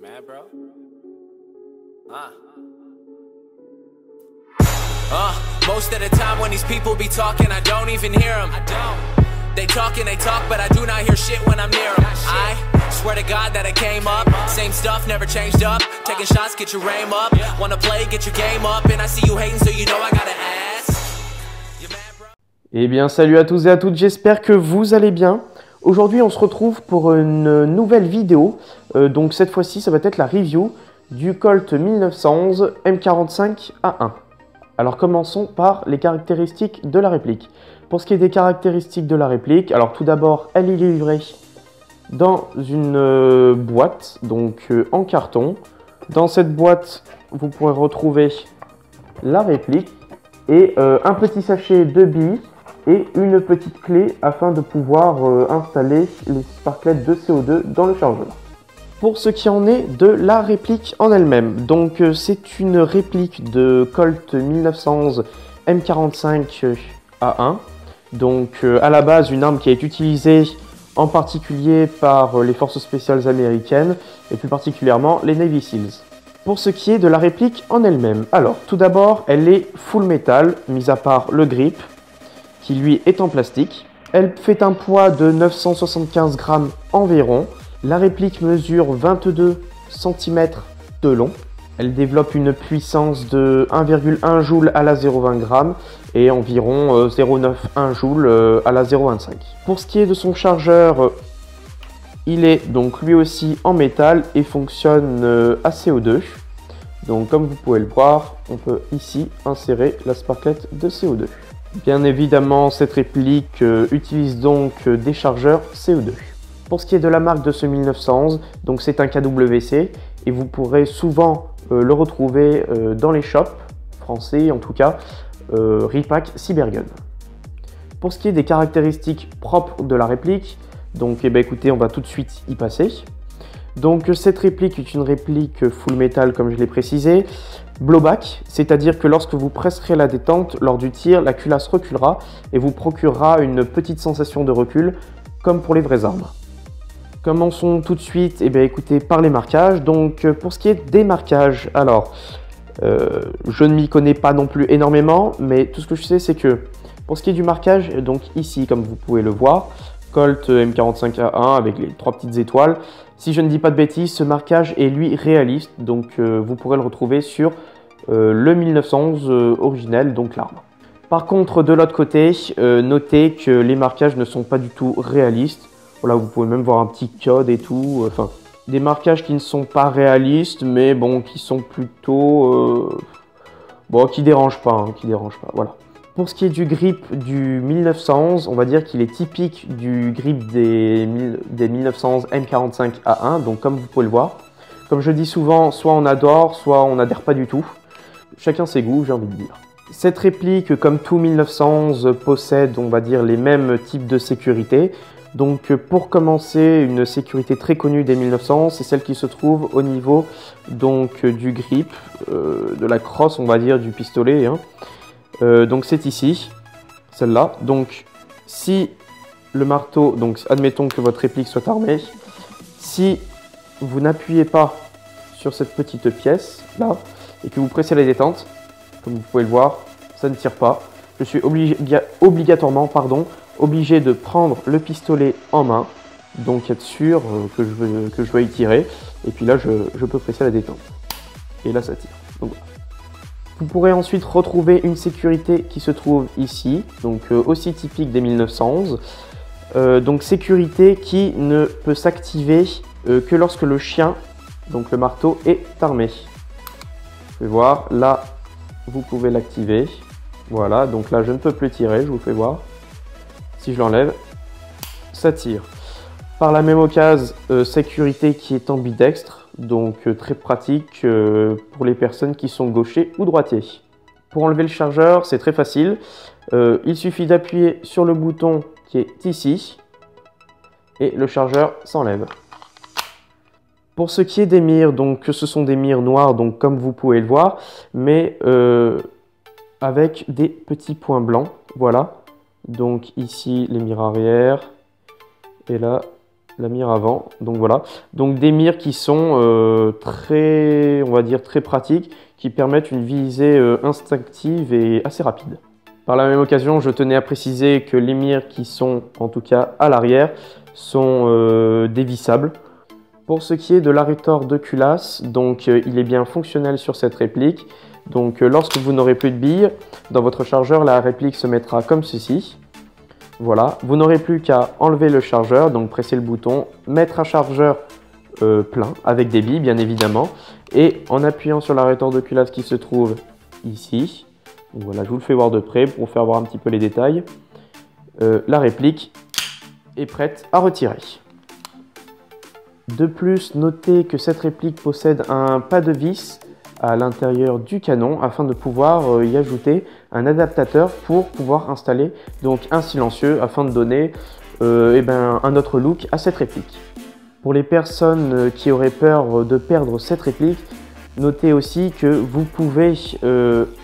mad, bro? Most of the time when these people be talking, I don't even hear them. They talk and they talk, but I do not hear shit when I'm near them. I swear to God that I came up, same stuff, never changed up. Taking shots, get your aim up. Wanna play, get your game up. And I see you hating, so you know I gotta ask. You mad, bro? Eh bien, salut à tous et à toutes, j'espère que vous allez bien. Aujourd'hui, on se retrouve pour une nouvelle vidéo. Donc cette fois-ci, ça va être la review du Colt 1911 M45A1. Alors commençons par les caractéristiques de la réplique. Pour ce qui est des caractéristiques de la réplique, alors tout d'abord, elle est livrée dans une boîte, donc en carton. Dans cette boîte, vous pourrez retrouver la réplique et un petit sachet de billes et une petite clé afin de pouvoir installer les sparklets de CO2 dans le chargeur. Pour ce qui en est de la réplique en elle-même, donc c'est une réplique de Colt 1911 M45A1, donc à la base une arme qui est utilisée en particulier par les forces spéciales américaines et plus particulièrement les Navy Seals. Pour ce qui est de la réplique en elle-même, alors tout d'abord elle est full métal, mis à part le grip qui lui est en plastique. Elle fait un poids de 975 grammes environ. La réplique mesure 22 cm de long. Elle développe une puissance de 1,1 joule à la 0,20 g et environ 0,91 joule à la 0,25. Pour ce qui est de son chargeur, il est donc lui aussi en métal et fonctionne à CO2. Donc comme vous pouvez le voir, on peut ici insérer la sparklet de CO2. Bien évidemment, cette réplique utilise donc des chargeurs CO2. Pour ce qui est de la marque de ce 1911, donc c'est un KWC et vous pourrez souvent le retrouver dans les shops français, en tout cas Repack Cybergun. Pour ce qui est des caractéristiques propres de la réplique, donc écoutez, on va tout de suite y passer. Donc cette réplique est une réplique full metal comme je l'ai précisé, blowback, c'est-à-dire que lorsque vous presserez la détente lors du tir, la culasse reculera et vous procurera une petite sensation de recul comme pour les vraies armes. Commençons tout de suite écoutez, par les marquages. Donc pour ce qui est des marquages, alors je ne m'y connais pas non plus énormément, mais tout ce que je sais c'est que pour ce qui est du marquage, donc ici comme vous pouvez le voir, Colt M45A1 avec les 3 petites étoiles. Si je ne dis pas de bêtises, ce marquage est lui réaliste, donc vous pourrez le retrouver sur le 1911 originel, donc l'arme. Par contre, de l'autre côté, notez que les marquages ne sont pas du tout réalistes. Voilà, vous pouvez même voir un petit code et tout. Enfin, des marquages qui ne sont pas réalistes, mais bon, qui sont plutôt... bon, qui dérangent pas, qui dérangent pas, voilà. Pour ce qui est du grip du 1911, on va dire qu'il est typique du grip des 1911 M45A1, donc comme vous pouvez le voir. Comme je dis souvent, soit on adore, soit on n'adhère pas du tout. Chacun ses goûts, j'ai envie de dire. Cette réplique, comme tout 1911, possède, on va dire, les mêmes types de sécurité. Donc pour commencer, une sécurité très connue des 1911, c'est celle qui se trouve au niveau donc, du grip, de la crosse, on va dire, du pistolet. Donc c'est ici, celle-là. Donc si le marteau, donc admettons que votre réplique soit armée, si vous n'appuyez pas sur cette petite pièce là et que vous pressez la détente, comme vous pouvez le voir, ça ne tire pas. Je suis obligatoirement obligé de prendre le pistolet en main, donc être sûr que je veux y tirer. Et puis là, je peux presser la détente. Et là, ça tire. Donc, voilà. Vous pourrez ensuite retrouver une sécurité qui se trouve ici, donc aussi typique des 1911. Donc sécurité qui ne peut s'activer que lorsque le chien, donc le marteau, est armé. Vous pouvez voir, là, vous pouvez l'activer. Voilà, donc là, je ne peux plus tirer, je vous fais voir. Si je l'enlève, ça tire. Par la même occasion, sécurité qui est ambidextre, donc très pratique pour les personnes qui sont gauchers ou droitiers. Pour enlever le chargeur, c'est très facile. Il suffit d'appuyer sur le bouton qui est ici et le chargeur s'enlève. Pour ce qui est des mires, donc ce sont des mires noires, donc comme vous pouvez le voir, mais avec des petits points blancs, voilà. Donc ici les mires arrière et là la mire avant. Donc voilà, donc des mires qui sont très, on va dire, très pratiques, qui permettent une visée instinctive et assez rapide. Par la même occasion, je tenais à préciser que les mires qui sont, en tout cas à l'arrière, sont dévissables. Pour ce qui est de l'arrêteur de culasse, donc il est bien fonctionnel sur cette réplique. Donc lorsque vous n'aurez plus de billes, dans votre chargeur, la réplique se mettra comme ceci. Voilà, vous n'aurez plus qu'à enlever le chargeur, donc presser le bouton, mettre un chargeur plein avec des billes bien évidemment. Et en appuyant sur l'arrêteur de culasse qui se trouve ici, donc voilà, je vous le fais voir de près pour vous faire voir un petit peu les détails. La réplique est prête à retirer. De plus, notez que cette réplique possède un pas de vis à l'intérieur du canon afin de pouvoir y ajouter un adaptateur pour pouvoir installer donc un silencieux afin de donner un autre look à cette réplique. Pour les personnes qui auraient peur de perdre cette réplique, notez aussi que vous pouvez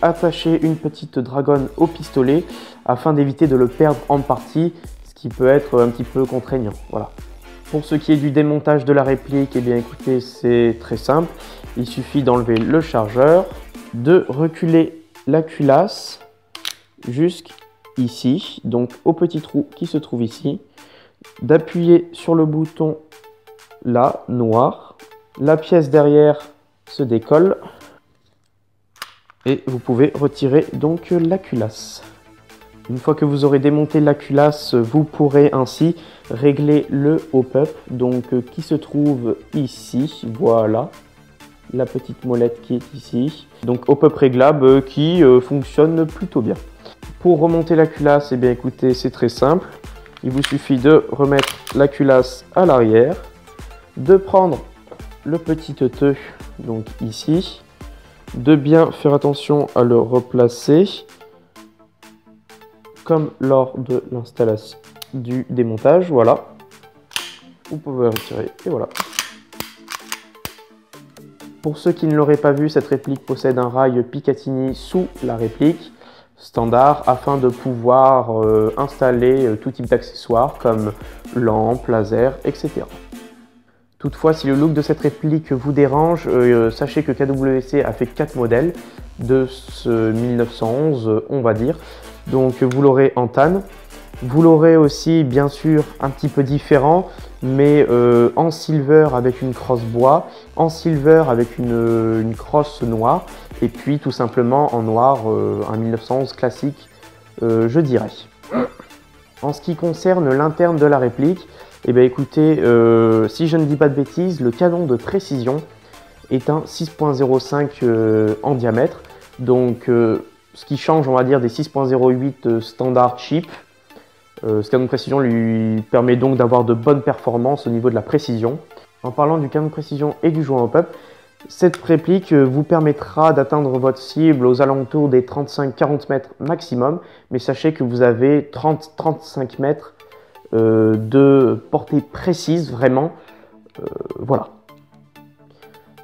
attacher une petite dragonne au pistolet afin d'éviter de le perdre en partie, ce qui peut être un petit peu contraignant. Voilà. Pour ce qui est du démontage de la réplique, eh bien écoutez, c'est très simple. Il suffit d'enlever le chargeur, de reculer la culasse jusqu'ici, donc au petit trou qui se trouve ici, d'appuyer sur le bouton là, noir. La pièce derrière se décolle et vous pouvez retirer donc la culasse. Une fois que vous aurez démonté la culasse, vous pourrez ainsi régler le hop-up donc qui se trouve ici. Voilà, la petite molette qui est ici. Donc hop-up réglable qui fonctionne plutôt bien. Pour remonter la culasse, eh bien écoutez, c'est très simple. Il vous suffit de remettre la culasse à l'arrière, de prendre le petit teuteux donc ici, de bien faire attention à le replacer comme lors de l'installation du démontage. Voilà, vous pouvez retirer et voilà. Pour ceux qui ne l'auraient pas vu, cette réplique possède un rail Picatinny sous la réplique standard afin de pouvoir installer tout type d'accessoires comme lampe, laser, etc. Toutefois, si le look de cette réplique vous dérange, sachez que KWC a fait 4 modèles de ce 1911, on va dire. Donc vous l'aurez en tan. Vous l'aurez aussi bien sûr un petit peu différent, mais en silver avec une crosse bois, en silver avec une crosse noire, et puis tout simplement en noir, un 1911 classique, je dirais. En ce qui concerne l'interne de la réplique, eh bien écoutez, si je ne dis pas de bêtises, le canon de précision est un 6.05 en diamètre, donc ce qui change, on va dire, des 6.08 standard cheap. Ce canon de précision lui permet donc d'avoir de bonnes performances au niveau de la précision. En parlant du canon de précision et du joint hop-up, cette réplique vous permettra d'atteindre votre cible aux alentours des 35-40 mètres maximum, mais sachez que vous avez 30-35 mètres de portée précise, vraiment. Voilà.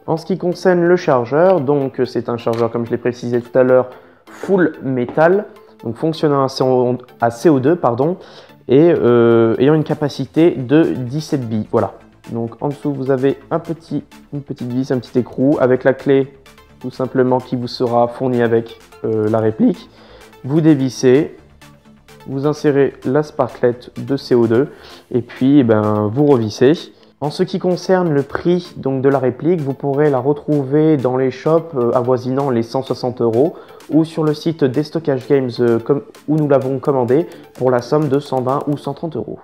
En ce qui concerne le chargeur, donc c'est un chargeur, comme je l'ai précisé tout à l'heure, full métal, donc fonctionnant à CO2 pardon, et ayant une capacité de 17 billes. Voilà. Donc en dessous vous avez une petite vis, un petit écrou avec la clé tout simplement qui vous sera fournie avec la réplique. Vous dévissez, vous insérez la sparklette de CO2 et puis vous revissez. En ce qui concerne le prix donc, de la réplique, vous pourrez la retrouver dans les shops avoisinant les 160 € ou sur le site Destockage Games où nous l'avons commandé pour la somme de 120 ou 130 €.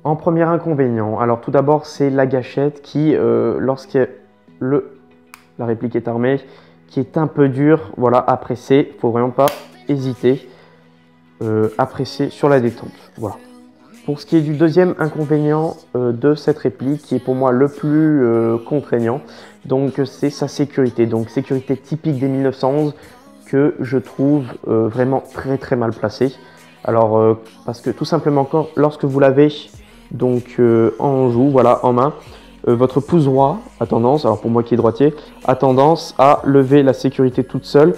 En premier inconvénient, alors tout d'abord c'est la gâchette qui, lorsque la réplique est armée, qui est un peu dure, voilà, à presser. Il ne faut vraiment pas hésiter à presser sur la détente. Voilà. Pour ce qui est du deuxième inconvénient de cette réplique, qui est pour moi le plus contraignant, donc c'est sa sécurité. Donc sécurité typique des 1911 que je trouve vraiment très mal placée. Alors parce que tout simplement lorsque vous l'avez donc en joue, voilà, en main, votre pouce droit a tendance, alors pour moi qui est droitier, a tendance à lever la sécurité toute seule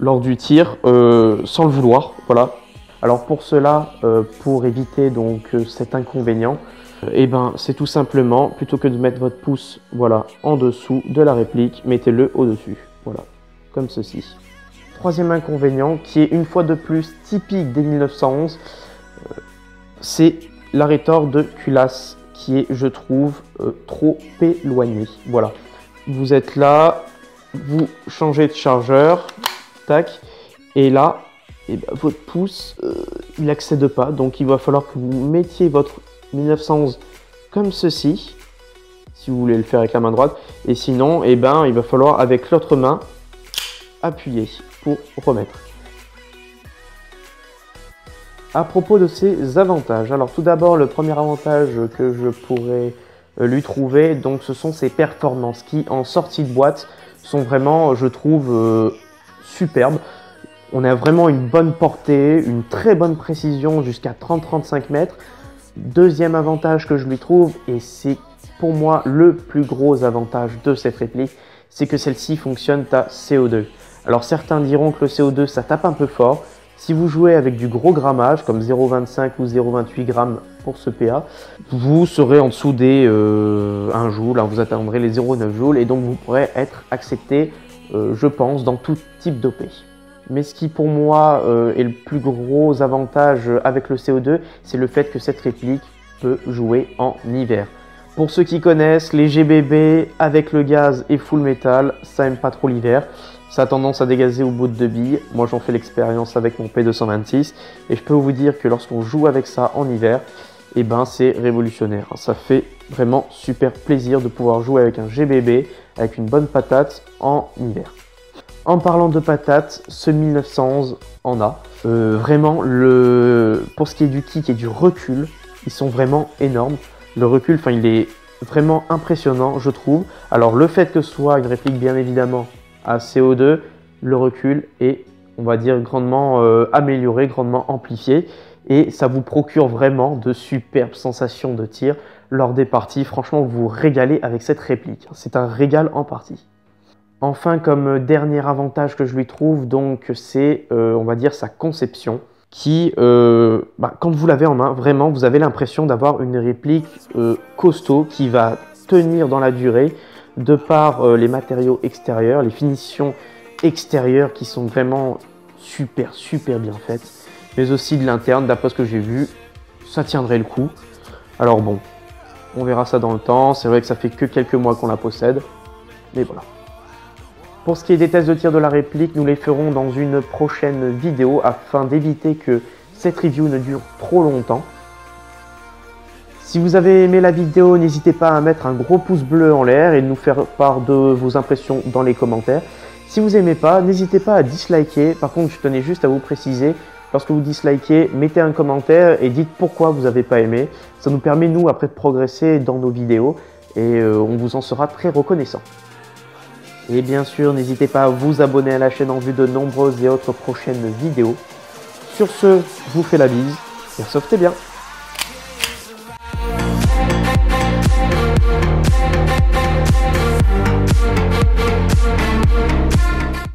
lors du tir sans le vouloir, voilà. Alors pour cela, pour éviter donc cet inconvénient, eh ben c'est tout simplement, plutôt que de mettre votre pouce voilà, en dessous de la réplique, mettez-le au-dessus, voilà, comme ceci. Troisième inconvénient, qui est une fois de plus typique des 1911, c'est la rétorque de culasse, qui est, je trouve, trop éloignée. Voilà, vous êtes là, vous changez de chargeur, tac, et là, et ben, votre pouce, il n'accède pas, donc il va falloir que vous mettiez votre 1911 comme ceci, si vous voulez le faire avec la main droite, et sinon, eh ben, il va falloir avec l'autre main appuyer pour remettre. À propos de ses avantages, alors tout d'abord, le premier avantage que je pourrais lui trouver, donc ce sont ses performances qui, en sortie de boîte, sont vraiment, je trouve, superbes. On a vraiment une bonne portée, une très bonne précision jusqu'à 30-35 mètres. Deuxième avantage que je lui trouve, et c'est pour moi le plus gros avantage de cette réplique, c'est que celle-ci fonctionne à CO2. Alors certains diront que le CO2 ça tape un peu fort. Si vous jouez avec du gros grammage comme 0,25 ou 0,28 grammes pour ce PA, vous serez en dessous des 1 joule, hein, vous atteindrez les 0,9 joules et donc vous pourrez être accepté, je pense, dans tout type d'OP. Mais ce qui pour moi est le plus gros avantage avec le CO2, c'est le fait que cette réplique peut jouer en hiver. Pour ceux qui connaissent, les GBB avec le gaz et full metal, ça aime pas trop l'hiver. Ça a tendance à dégazer au bout de 2 billes. Moi j'en fais l'expérience avec mon P226 et je peux vous dire que lorsqu'on joue avec ça en hiver, eh ben c'est révolutionnaire. Ça fait vraiment super plaisir de pouvoir jouer avec un GBB, avec une bonne patate en hiver. En parlant de patates, ce 1911 en a. Vraiment, pour ce qui est du kick et du recul, ils sont vraiment énormes. Le recul, enfin, il est vraiment impressionnant, je trouve. Alors, le fait que ce soit une réplique, bien évidemment, à CO2, le recul est, on va dire, grandement amélioré, grandement amplifié. Et ça vous procure vraiment de superbes sensations de tir lors des parties. Franchement, vous vous régalez avec cette réplique. C'est un régal en partie. Enfin, comme dernier avantage que je lui trouve, donc c'est, on va dire, sa conception, qui, quand vous l'avez en main, vraiment, vous avez l'impression d'avoir une réplique costaud qui va tenir dans la durée, de par les matériaux extérieurs, les finitions extérieures qui sont vraiment super bien faites, mais aussi de l'interne, d'après ce que j'ai vu, ça tiendrait le coup. Alors bon, on verra ça dans le temps, c'est vrai que ça fait que quelques mois qu'on la possède, mais voilà. Pour ce qui est des tests de tir de la réplique, nous les ferons dans une prochaine vidéo afin d'éviter que cette review ne dure trop longtemps. Si vous avez aimé la vidéo, n'hésitez pas à mettre un gros pouce bleu en l'air et de nous faire part de vos impressions dans les commentaires. Si vous n'aimez pas, n'hésitez pas à disliker. Par contre, je tenais juste à vous préciser, lorsque vous dislikez, mettez un commentaire et dites pourquoi vous n'avez pas aimé. Ça nous permet, nous, après de progresser dans nos vidéos et on vous en sera très reconnaissant. Et bien sûr, n'hésitez pas à vous abonner à la chaîne en vue de nombreuses et autres prochaines vidéos. Sur ce, je vous fais la bise. Airsoftez bien!